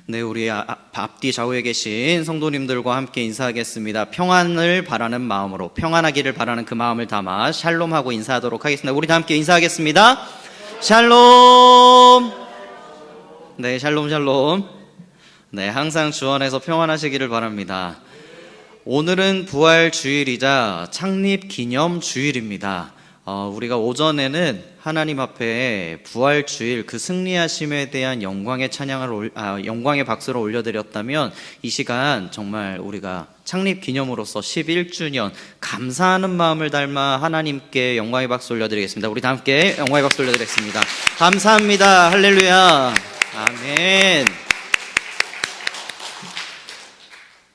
네, 우리 앞뒤 좌우에 계신 성도님들과 함께 인사하겠습니다. 평안을 바라는 마음으로, 평안하기를 바라는 그 마음을 담아 샬롬하고 인사하도록 하겠습니다. 우리 다 함께 인사하겠습니다. 샬롬. 네, 샬롬 샬롬. 네, 항상 주 안에서 평안하시기를 바랍니다. 오늘은 부활 주일이자 창립 기념 주일입니다. 우리가 오전에는 하나님 앞에 부활 주일 그 승리하심에 대한 영광의 영광의 박수를 올려드렸다면, 이 시간 정말 우리가 창립 기념으로서 11주년 감사하는 마음을 담아 하나님께 영광의 박수 올려드리겠습니다. 우리 다 함께 영광의 박수 올려드리겠습니다. 감사합니다. 할렐루야. 아멘.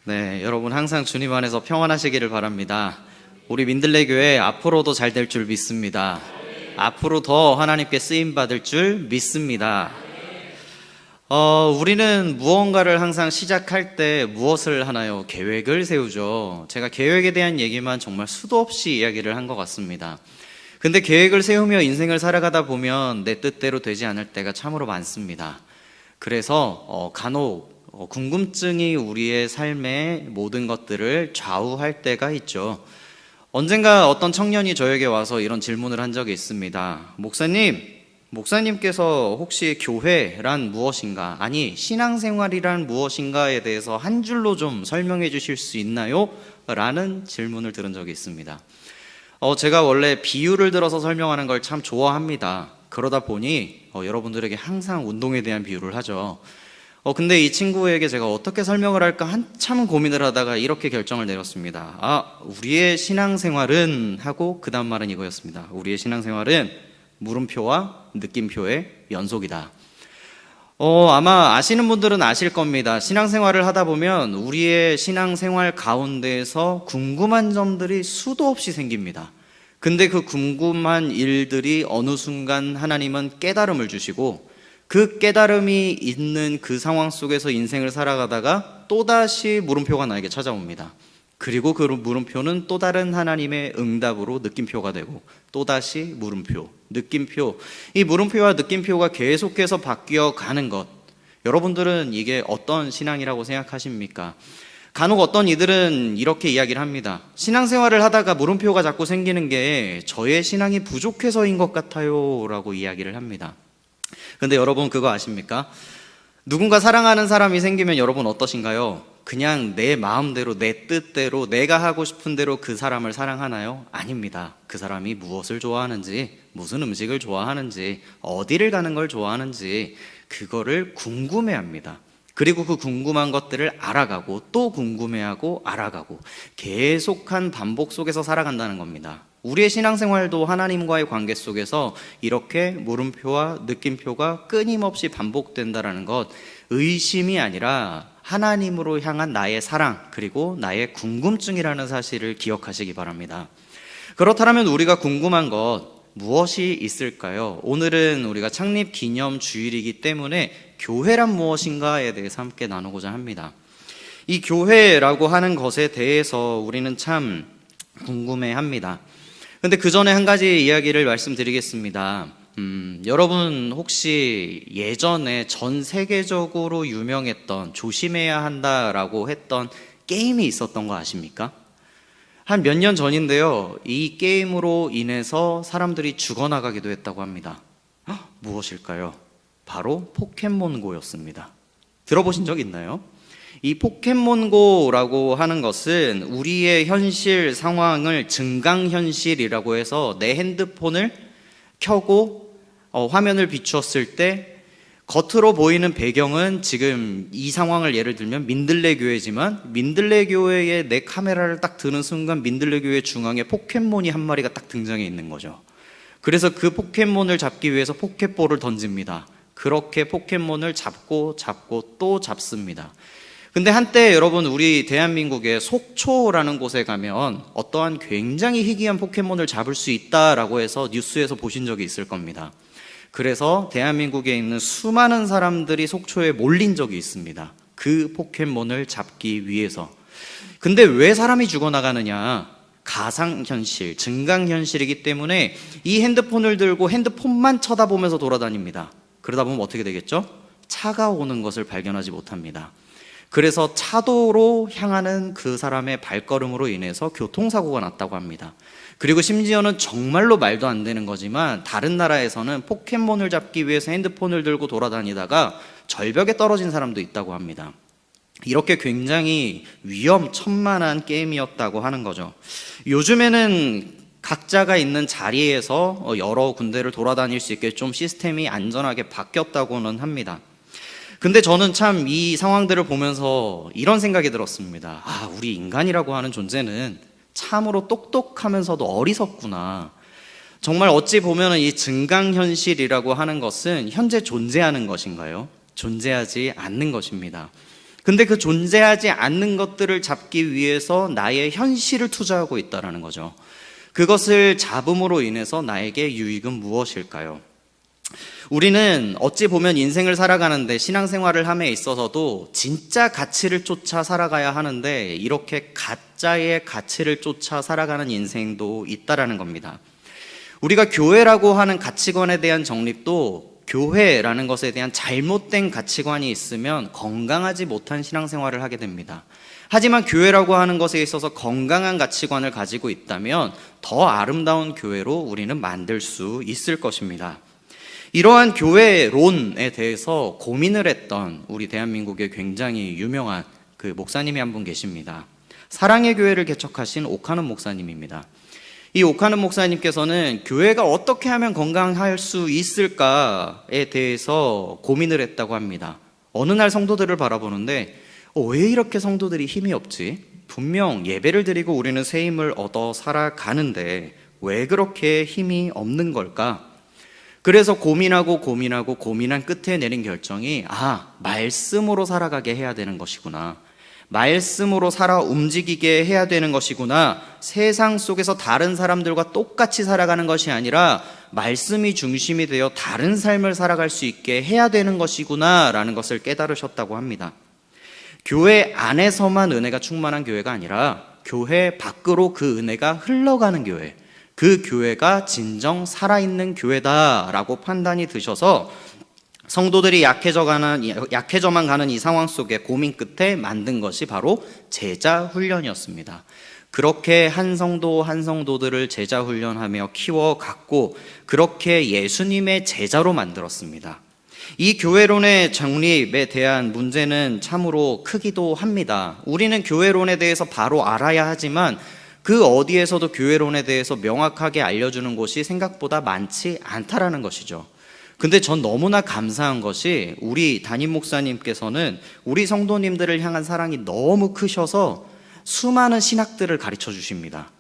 네, 여러분 항상 주님 안에서 평안하시기를 바랍니다. 우리 민들레 교회 앞으로도 잘 될 줄 믿습니다. 앞으로 더 하나님께 쓰임 받을 줄 믿습니다. 우리는 무언가를 항상 시작할 때 무엇을 하나요? 계획을 세우죠. 제가 계획에 대한 얘기만 정말 수도 없이 이야기를 한 것 같습니다. 근데 계획을 세우며 인생을 살아가다 보면 내 뜻대로 되지 않을 때가 참으로 많습니다. 그래서 간혹 궁금증이 우리의 삶의 모든 것들을 좌우할 때가 있죠. 언젠가 어떤 청년이 저에게 와서 이런 질문을 한 적이 있습니다. 목사님께서 혹시 교회란 무엇인가, 아니 신앙생활이란 무엇인가에 대해서 한 줄로 좀 설명해 주실 수 있나요? 라는 질문을 들은 적이 있습니다. 제가 원래 비유를 들어서 설명하는 걸 참 좋아합니다. 그러다 보니 여러분들에게 항상 운동에 대한 비유를 하죠. 근데 이 친구에게 제가 어떻게 설명을 할까 한참 고민을 하다가 이렇게 결정을 내렸습니다. 우리의 신앙생활은 하고 그 다음 말은 이거였습니다. 우리의 신앙생활은 물음표와 느낌표의 연속이다. 아마 아시는 분들은 아실 겁니다. 신앙생활을 하다 보면 우리의 신앙생활 가운데에서 궁금한 점들이 수도 없이 생깁니다. 근데 그 궁금한 일들이 어느 순간 하나님은 깨달음을 주시고, 그 깨달음이 있는 그 상황 속에서 인생을 살아가다가 또다시 물음표가 나에게 찾아옵니다. 그리고 그 물음표는 또 다른 하나님의 응답으로 느낌표가 되고, 또다시 물음표, 느낌표. 이 물음표와 느낌표가 계속해서 바뀌어 가는 것. 여러분들은 이게 어떤 신앙이라고 생각하십니까? 간혹 어떤 이들은 이렇게 이야기를 합니다. 신앙생활을 하다가 물음표가 자꾸 생기는 게 저의 신앙이 부족해서인 것 같아요 라고 이야기를 합니다. 근데 여러분 그거 아십니까? 누군가 사랑하는 사람이 생기면 여러분 어떠신가요? 그냥 내 마음대로, 내 뜻대로, 내가 하고 싶은 대로 그 사람을 사랑하나요? 아닙니다. 그 사람이 무엇을 좋아하는지, 무슨 음식을 좋아하는지, 어디를 가는 걸 좋아하는지 그거를 궁금해합니다. 그리고 그 궁금한 것들을 알아가고 또 궁금해하고 알아가고 계속한 반복 속에서 살아간다는 겁니다. 우리의 신앙생활도 하나님과의 관계 속에서 이렇게 물음표와 느낌표가 끊임없이 반복된다는 것, 의심이 아니라 하나님으로 향한 나의 사랑, 그리고 나의 궁금증이라는 사실을 기억하시기 바랍니다. 그렇다면 우리가 궁금한 것 무엇이 있을까요? 오늘은 우리가 창립 기념 주일이기 때문에 교회란 무엇인가에 대해서 함께 나누고자 합니다. 이 교회라고 하는 것에 대해서 우리는 참 궁금해합니다. 근데 그 전에 한 가지 이야기를 말씀드리겠습니다. 여러분 혹시 예전에 전 세계적으로 유명했던, 조심해야 한다라고 했던 게임이 있었던 거 아십니까? 한 몇 년 전인데요, 이 게임으로 인해서 사람들이 죽어나가기도 했다고 합니다. 무엇일까요? 바로 포켓몬고였습니다. 들어보신 적 있나요? 이 포켓몬고라고 하는 것은 우리의 현실 상황을 증강현실이라고 해서 내 핸드폰을 켜고 화면을 비추었을 때 겉으로 보이는 배경은 지금 이 상황을 예를 들면 민들레 교회지만, 민들레 교회에 내 카메라를 딱 드는 순간 민들레 교회 중앙에 포켓몬이 한 마리가 딱 등장해 있는 거죠. 그래서 그 포켓몬을 잡기 위해서 포켓볼을 던집니다. 그렇게 포켓몬을 잡고 또 잡습니다. 근데 한때 여러분 우리 대한민국의 속초라는 곳에 가면 어떠한 굉장히 희귀한 포켓몬을 잡을 수 있다라고 해서 뉴스에서 보신 적이 있을 겁니다. 그래서 대한민국에 있는 수많은 사람들이 속초에 몰린 적이 있습니다. 그 포켓몬을 잡기 위해서. 근데 왜 사람이 죽어나가느냐? 가상현실, 증강현실이기 때문에 이 핸드폰을 들고 핸드폰만 쳐다보면서 돌아다닙니다. 그러다 보면 어떻게 되겠죠? 차가 오는 것을 발견하지 못합니다. 그래서 차도로 향하는 그 사람의 발걸음으로 인해서 교통사고가 났다고 합니다. 그리고 심지어는 정말로 말도 안 되는 거지만 다른 나라에서는 포켓몬을 잡기 위해서 핸드폰을 들고 돌아다니다가 절벽에 떨어진 사람도 있다고 합니다. 이렇게 굉장히 위험천만한 게임이었다고 하는 거죠. 요즘에는 각자가 있는 자리에서 여러 군데를 돌아다닐 수 있게 좀 시스템이 안전하게 바뀌었다고는 합니다. 근데 저는 참 이 상황들을 보면서 이런 생각이 들었습니다. 우리 인간이라고 하는 존재는 참으로 똑똑하면서도 어리석구나. 정말 어찌 보면 이 증강현실이라고 하는 것은 현재 존재하는 것인가요? 존재하지 않는 것입니다. 근데 그 존재하지 않는 것들을 잡기 위해서 나의 현실을 투자하고 있다는 거죠. 그것을 잡음으로 인해서 나에게 유익은 무엇일까요? 우리는 어찌 보면 인생을 살아가는데 신앙생활을 함에 있어서도 진짜 가치를 쫓아 살아가야 하는데 이렇게 가짜의 가치를 쫓아 살아가는 인생도 있다라는 겁니다. 우리가 교회라고 하는 가치관에 대한 정립도 교회라는 것에 대한 잘못된 가치관이 있으면 건강하지 못한 신앙생활을 하게 됩니다. 하지만 교회라고 하는 것에 있어서 건강한 가치관을 가지고 있다면 더 아름다운 교회로 우리는 만들 수 있을 것입니다. 이러한 교회론에 대해서 고민을 했던 우리 대한민국의 굉장히 유명한 그 목사님이 한 분 계십니다. 사랑의 교회를 개척하신 오카는 목사님입니다. 이 오카는 목사님께서는 교회가 어떻게 하면 건강할 수 있을까에 대해서 고민을 했다고 합니다. 어느 날 성도들을 바라보는데 왜 이렇게 성도들이 힘이 없지? 분명 예배를 드리고 우리는 새 힘을 얻어 살아가는데 왜 그렇게 힘이 없는 걸까? 그래서 고민한 끝에 내린 결정이 말씀으로 살아가게 해야 되는 것이구나. 말씀으로 살아 움직이게 해야 되는 것이구나. 세상 속에서 다른 사람들과 똑같이 살아가는 것이 아니라 말씀이 중심이 되어 다른 삶을 살아갈 수 있게 해야 되는 것이구나 라는 것을 깨달으셨다고 합니다. 교회 안에서만 은혜가 충만한 교회가 아니라 교회 밖으로 그 은혜가 흘러가는 교회, 그 교회가 진정 살아있는 교회다라고 판단이 드셔서 성도들이 약해져만 가는 이 상황 속에 고민 끝에 만든 것이 바로 제자 훈련이었습니다. 그렇게 한 성도 한 성도들을 제자 훈련하며 키워갔고 그렇게 예수님의 제자로 만들었습니다. 이 교회론의 정립에 대한 문제는 참으로 크기도 합니다. 우리는 교회론에 대해서 바로 알아야 하지만 그 어디에서도 교회론에 대해서 명확하게 알려주는 곳이 생각보다 많지 않다라는 것이죠. 근데 전 너무나 감사한 것이 우리 담임 목사님께서는 우리 성도님들을 향한 사랑이 너무 크셔서 수많은 신학들을 가르쳐 주십니다.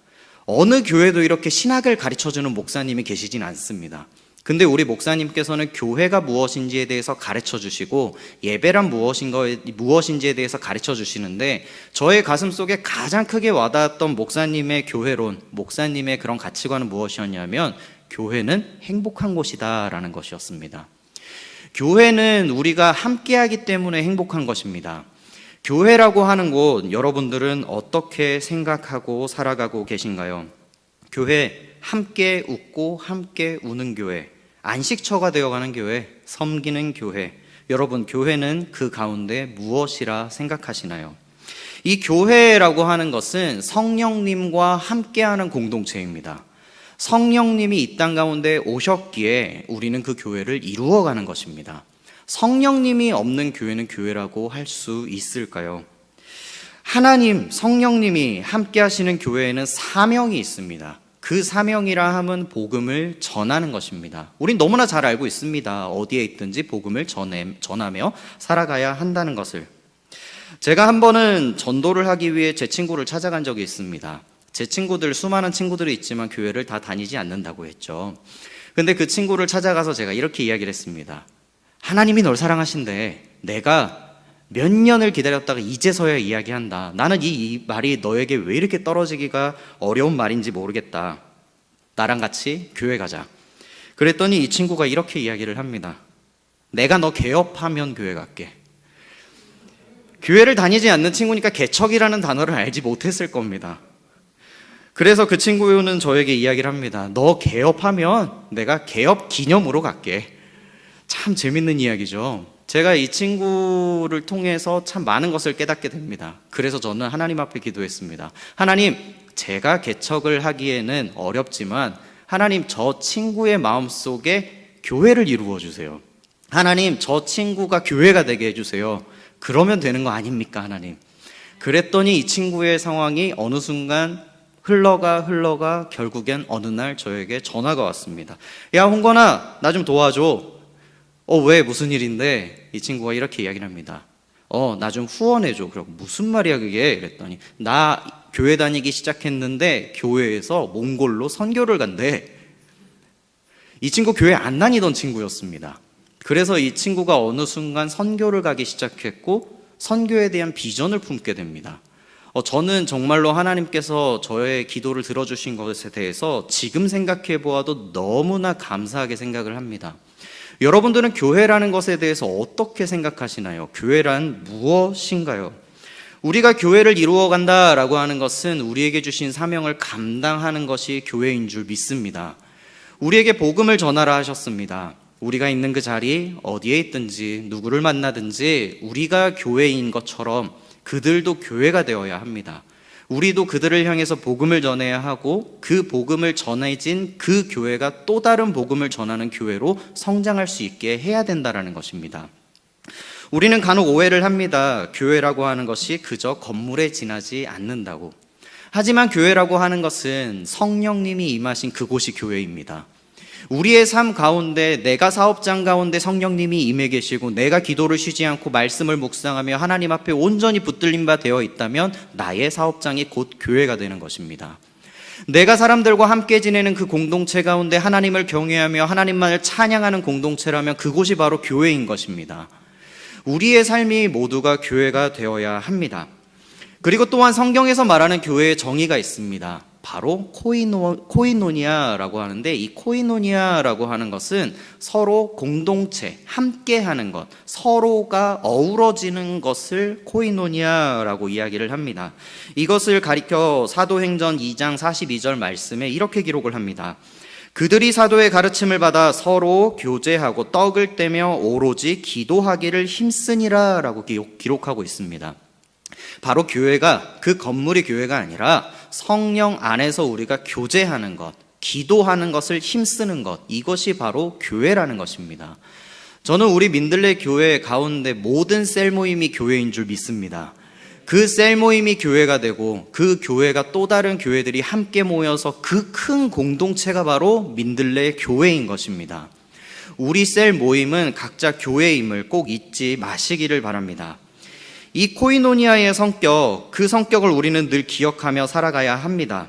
어느 교회도 이렇게 신학을 가르쳐 주는 목사님이 계시진 않습니다. 근데 우리 목사님께서는 교회가 무엇인지에 대해서 가르쳐 주시고 예배란 무엇인지에 대해서 가르쳐 주시는데 저의 가슴 속에 가장 크게 와닿았던 목사님의 교회론, 목사님의 그런 가치관은 무엇이었냐면 교회는 행복한 곳이다 라는 것이었습니다. 교회는 우리가 함께하기 때문에 행복한 것입니다. 교회라고 하는 곳 여러분들은 어떻게 생각하고 살아가고 계신가요? 교회, 함께 웃고 함께 우는 교회, 안식처가 되어가는 교회, 섬기는 교회. 여러분, 교회는 그 가운데 무엇이라 생각하시나요? 이 교회라고 하는 것은 성령님과 함께하는 공동체입니다. 성령님이 이 땅 가운데 오셨기에 우리는 그 교회를 이루어가는 것입니다. 성령님이 없는 교회는 교회라고 할 수 있을까요? 하나님, 성령님이 함께 하시는 교회에는 사명이 있습니다. 그 사명이라 함은 복음을 전하는 것입니다. 우린 너무나 잘 알고 있습니다. 어디에 있든지 복음을 전하며 살아가야 한다는 것을. 제가 한 번은 전도를 하기 위해 제 친구를 찾아간 적이 있습니다. 제 친구들, 수많은 친구들이 있지만 교회를 다 다니지 않는다고 했죠. 근데 그 친구를 찾아가서 제가 이렇게 이야기를 했습니다. 하나님이 널 사랑하신대. 내가 몇 년을 기다렸다가 이제서야 이야기한다. 나는 이 말이 너에게 왜 이렇게 떨어지기가 어려운 말인지 모르겠다. 나랑 같이 교회 가자. 그랬더니 이 친구가 이렇게 이야기를 합니다. 내가 너 개업하면 교회 갈게. 교회를 다니지 않는 친구니까 개척이라는 단어를 알지 못했을 겁니다. 그래서 그 친구는 저에게 이야기를 합니다. 너 개업하면 내가 개업 기념으로 갈게. 참 재밌는 이야기죠. 제가 이 친구를 통해서 참 많은 것을 깨닫게 됩니다. 그래서 저는 하나님 앞에 기도했습니다. 하나님, 제가 개척을 하기에는 어렵지만 하나님, 저 친구의 마음속에 교회를 이루어 주세요. 하나님, 저 친구가 교회가 되게 해주세요. 그러면 되는 거 아닙니까, 하나님? 그랬더니 이 친구의 상황이 어느 순간 흘러가 결국엔 어느 날 저에게 전화가 왔습니다. 야, 홍건아, 나 좀 도와줘. 왜, 무슨 일인데? 이 친구가 이렇게 이야기를 합니다. 나 좀 후원해줘. 그러고 무슨 말이야 그게? 그랬더니 나 교회 다니기 시작했는데 교회에서 몽골로 선교를 간대. 이 친구 교회 안 다니던 친구였습니다. 그래서 이 친구가 어느 순간 선교를 가기 시작했고 선교에 대한 비전을 품게 됩니다. 저는 정말로 하나님께서 저의 기도를 들어주신 것에 대해서 지금 생각해 보아도 너무나 감사하게 생각을 합니다. 여러분들은 교회라는 것에 대해서 어떻게 생각하시나요? 교회란 무엇인가요? 우리가 교회를 이루어 간다라고 하는 것은 우리에게 주신 사명을 감당하는 것이 교회인 줄 믿습니다. 우리에게 복음을 전하라 하셨습니다. 우리가 있는 그 자리 어디에 있든지 누구를 만나든지 우리가 교회인 것처럼 그들도 교회가 되어야 합니다. 우리도 그들을 향해서 복음을 전해야 하고 그 복음을 전해진 그 교회가 또 다른 복음을 전하는 교회로 성장할 수 있게 해야 된다는 것입니다. 우리는 간혹 오해를 합니다. 교회라고 하는 것이 그저 건물에 지나지 않는다고. 하지만 교회라고 하는 것은 성령님이 임하신 그곳이 교회입니다. 우리의 삶 가운데 내가 사업장 가운데 성령님이 임해 계시고 내가 기도를 쉬지 않고 말씀을 묵상하며 하나님 앞에 온전히 붙들린 바 되어 있다면 나의 사업장이 곧 교회가 되는 것입니다. 내가 사람들과 함께 지내는 그 공동체 가운데 하나님을 경외하며 하나님만을 찬양하는 공동체라면 그곳이 바로 교회인 것입니다. 우리의 삶이 모두가 교회가 되어야 합니다. 그리고 또한 성경에서 말하는 교회의 정의가 있습니다. 바로 코이노니아라고 하는데 이 코이노니아라고 하는 것은 서로 공동체, 함께 하는 것, 서로가 어우러지는 것을 코이노니아라고 이야기를 합니다. 이것을 가리켜 사도행전 2장 42절 말씀에 이렇게 기록을 합니다. 그들이 사도의 가르침을 받아 서로 교제하고 떡을 떼며 오로지 기도하기를 힘쓰니라 라고 기록하고 있습니다. 바로 교회가 그 건물이 교회가 아니라 성령 안에서 우리가 교제하는 것, 기도하는 것을 힘쓰는 것, 이것이 바로 교회라는 것입니다. 저는 우리 민들레 교회 가운데 모든 셀 모임이 교회인 줄 믿습니다. 그 셀 모임이 교회가 되고 그 교회가 또 다른 교회들이 함께 모여서 그 큰 공동체가 바로 민들레 교회인 것입니다. 우리 셀 모임은 각자 교회임을 꼭 잊지 마시기를 바랍니다. 이 코이노니아의 성격, 그 성격을 우리는 늘 기억하며 살아가야 합니다.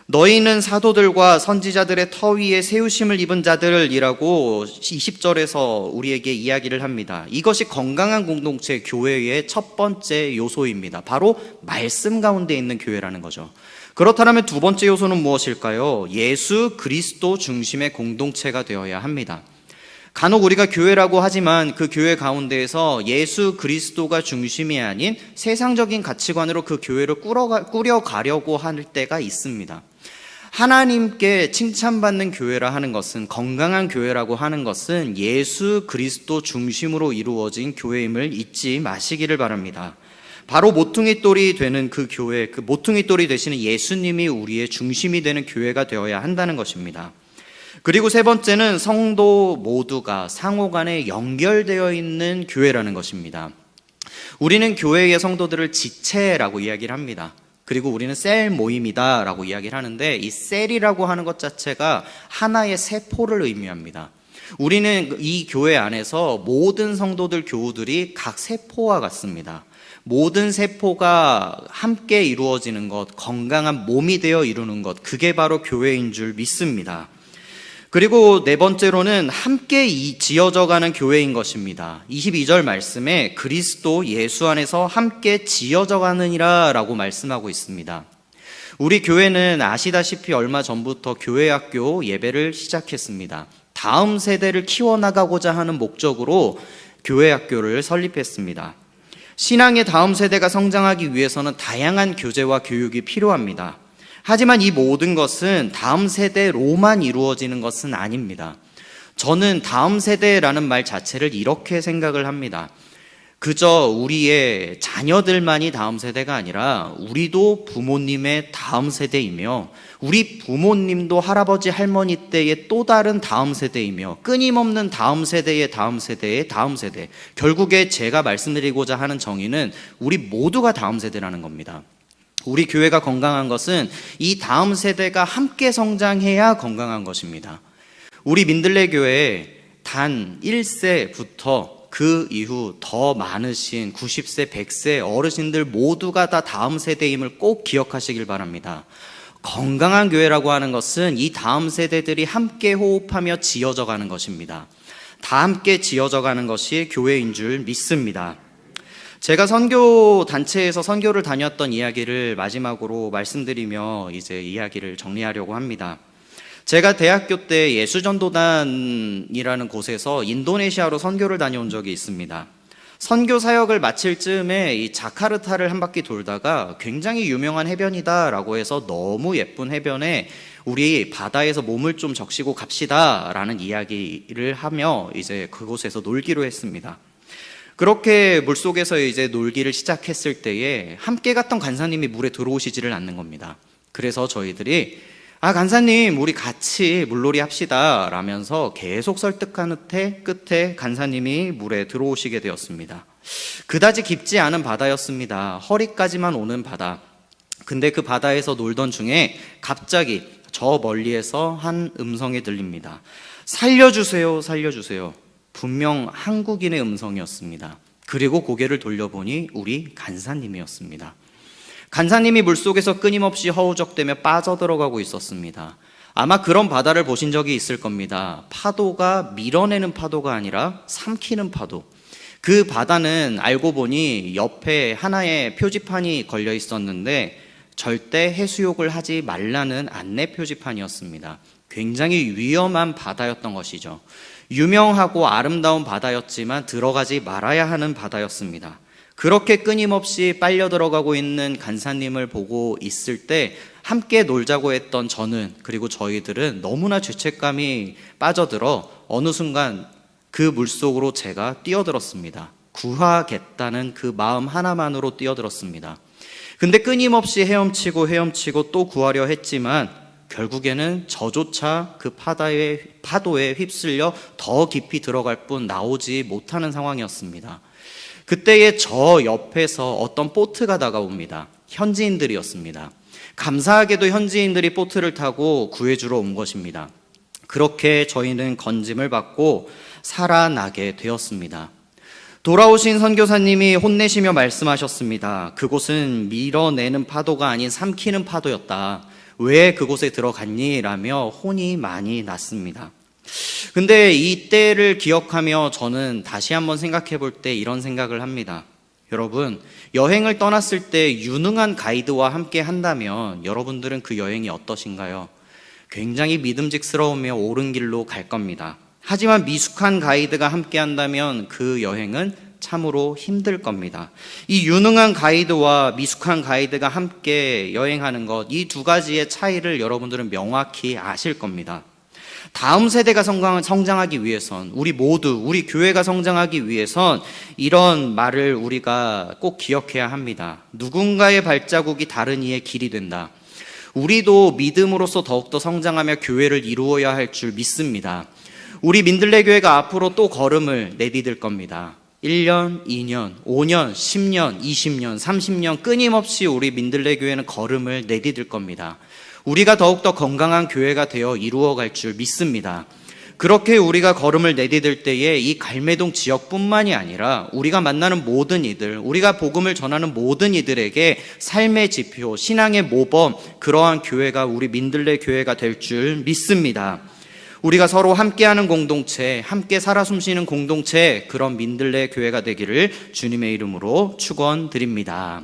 너희는 사도들과 선지자들의 터 위에 세우심을 입은 자들이라고 20절에서 우리에게 이야기를 합니다. 이것이 건강한 공동체 교회의 첫 번째 요소입니다. 바로 말씀 가운데 있는 교회라는 거죠. 그렇다면 두 번째 요소는 무엇일까요? 예수 그리스도 중심의 공동체가 되어야 합니다. 간혹 우리가 교회라고 하지만 그 교회 가운데에서 예수 그리스도가 중심이 아닌 세상적인 가치관으로 그 교회를 꾸려가려고 할 때가 있습니다. 하나님께 칭찬받는 교회라 하는 것은, 건강한 교회라고 하는 것은 예수 그리스도 중심으로 이루어진 교회임을 잊지 마시기를 바랍니다. 바로 모퉁이돌이 되는 그 교회, 그 모퉁이돌이 되시는 예수님이 우리의 중심이 되는 교회가 되어야 한다는 것입니다. 그리고 세 번째는 성도 모두가 상호 간에 연결되어 있는 교회라는 것입니다. 우리는 교회의 성도들을 지체라고 이야기를 합니다. 그리고 우리는 셀 모임이다 라고 이야기를 하는데 이 셀이라고 하는 것 자체가 하나의 세포를 의미합니다. 우리는 이 교회 안에서 모든 성도들 교우들이 각 세포와 같습니다. 모든 세포가 함께 이루어지는 것, 건강한 몸이 되어 이루는 것, 그게 바로 교회인 줄 믿습니다. 그리고 네 번째로는 함께 지어져가는 교회인 것입니다. 22절 말씀에 그리스도 예수 안에서 함께 지어져가느니라 라고 말씀하고 있습니다. 우리 교회는 아시다시피 얼마 전부터 교회학교 예배를 시작했습니다. 다음 세대를 키워나가고자 하는 목적으로 교회학교를 설립했습니다. 신앙의 다음 세대가 성장하기 위해서는 다양한 교제와 교육이 필요합니다. 하지만 이 모든 것은 다음 세대로만 이루어지는 것은 아닙니다. 저는 다음 세대라는 말 자체를 이렇게 생각을 합니다. 그저 우리의 자녀들만이 다음 세대가 아니라 우리도 부모님의 다음 세대이며 우리 부모님도 할아버지 할머니 때의 또 다른 다음 세대이며 끊임없는 다음 세대의 다음 세대의 다음 세대. 결국에 제가 말씀드리고자 하는 정의는 우리 모두가 다음 세대라는 겁니다. 우리 교회가 건강한 것은 이 다음 세대가 함께 성장해야 건강한 것입니다. 우리 민들레 교회에 단 1세부터 그 이후 더 많으신 90세, 100세 어르신들 모두가 다 다음 세대임을 꼭 기억하시길 바랍니다. 건강한 교회라고 하는 것은 이 다음 세대들이 함께 호흡하며 지어져 가는 것입니다. 다 함께 지어져 가는 것이 교회인 줄 믿습니다. 제가 선교 단체에서 선교를 다녔던 이야기를 마지막으로 말씀드리며 이제 이야기를 정리하려고 합니다. 제가 대학교 때 예수전도단이라는 곳에서 인도네시아로 선교를 다녀온 적이 있습니다. 선교 사역을 마칠 즈음에 이 자카르타를 한 바퀴 돌다가 굉장히 유명한 해변이다라고 해서 너무 예쁜 해변에 우리 바다에서 몸을 좀 적시고 갑시다 라는 이야기를 하며 이제 그곳에서 놀기로 했습니다. 그렇게 물속에서 이제 놀기를 시작했을 때에 함께 갔던 간사님이 물에 들어오시지를 않는 겁니다. 그래서 저희들이 간사님 우리 같이 물놀이 합시다 라면서 계속 설득하는 끝에 간사님이 물에 들어오시게 되었습니다. 그다지 깊지 않은 바다였습니다. 허리까지만 오는 바다. 근데 그 바다에서 놀던 중에 갑자기 저 멀리에서 한 음성이 들립니다. 살려주세요, 살려주세요. 분명 한국인의 음성이었습니다. 그리고 고개를 돌려보니 우리 간사님이었습니다. 간사님이 물속에서 끊임없이 허우적대며 빠져들어가고 있었습니다. 아마 그런 바다를 보신 적이 있을 겁니다. 파도가 밀어내는 파도가 아니라 삼키는 파도. 그 바다는 알고 보니 옆에 하나의 표지판이 걸려 있었는데 절대 해수욕을 하지 말라는 안내 표지판이었습니다. 굉장히 위험한 바다였던 것이죠. 유명하고 아름다운 바다였지만 들어가지 말아야 하는 바다였습니다. 그렇게 끊임없이 빨려 들어가고 있는 간사님을 보고 있을 때 함께 놀자고 했던 저는 그리고 저희들은 너무나 죄책감이 빠져들어 어느 순간 그 물속으로 제가 뛰어들었습니다. 구하겠다는 그 마음 하나만으로 뛰어들었습니다. 근데 끊임없이 헤엄치고 또 구하려 했지만 결국에는 저조차 그 파도에 휩쓸려 더 깊이 들어갈 뿐 나오지 못하는 상황이었습니다. 그때에 저 옆에서 어떤 보트가 다가옵니다. 현지인들이었습니다. 감사하게도 현지인들이 보트를 타고 구해주러 온 것입니다. 그렇게 저희는 건짐을 받고 살아나게 되었습니다. 돌아오신 선교사님이 혼내시며 말씀하셨습니다. 그곳은 밀어내는 파도가 아닌 삼키는 파도였다. 왜 그곳에 들어갔니? 라며 혼이 많이 났습니다. 근데 이 때를 기억하며 저는 다시 한번 생각해 볼 때 이런 생각을 합니다. 여러분, 여행을 떠났을 때 유능한 가이드와 함께 한다면 여러분들은 그 여행이 어떠신가요? 굉장히 믿음직스러우며 옳은 길로 갈 겁니다. 하지만 미숙한 가이드가 함께 한다면 그 여행은 참으로 힘들 겁니다. 이 유능한 가이드와 미숙한 가이드가 함께 여행하는 것, 이 두 가지의 차이를 여러분들은 명확히 아실 겁니다. 다음 세대가 성장하기 위해선 우리 모두, 우리 교회가 성장하기 위해선 이런 말을 우리가 꼭 기억해야 합니다. 누군가의 발자국이 다른 이의 길이 된다. 우리도 믿음으로써 더욱더 성장하며 교회를 이루어야 할 줄 믿습니다. 우리 민들레 교회가 앞으로 또 걸음을 내디딜 겁니다. 1년, 2년, 5년, 10년, 20년, 30년 끊임없이 우리 민들레 교회는 걸음을 내디딜 겁니다. 우리가 더욱더 건강한 교회가 되어 이루어갈 줄 믿습니다. 그렇게 우리가 걸음을 내디딜 때에 이 갈매동 지역뿐만이 아니라 우리가 만나는 모든 이들, 우리가 복음을 전하는 모든 이들에게 삶의 지표, 신앙의 모범, 그러한 교회가 우리 민들레 교회가 될 줄 믿습니다. 우리가 서로 함께하는 공동체, 함께 살아 숨쉬는 공동체, 그런 민들레 교회가 되기를 주님의 이름으로 축원드립니다.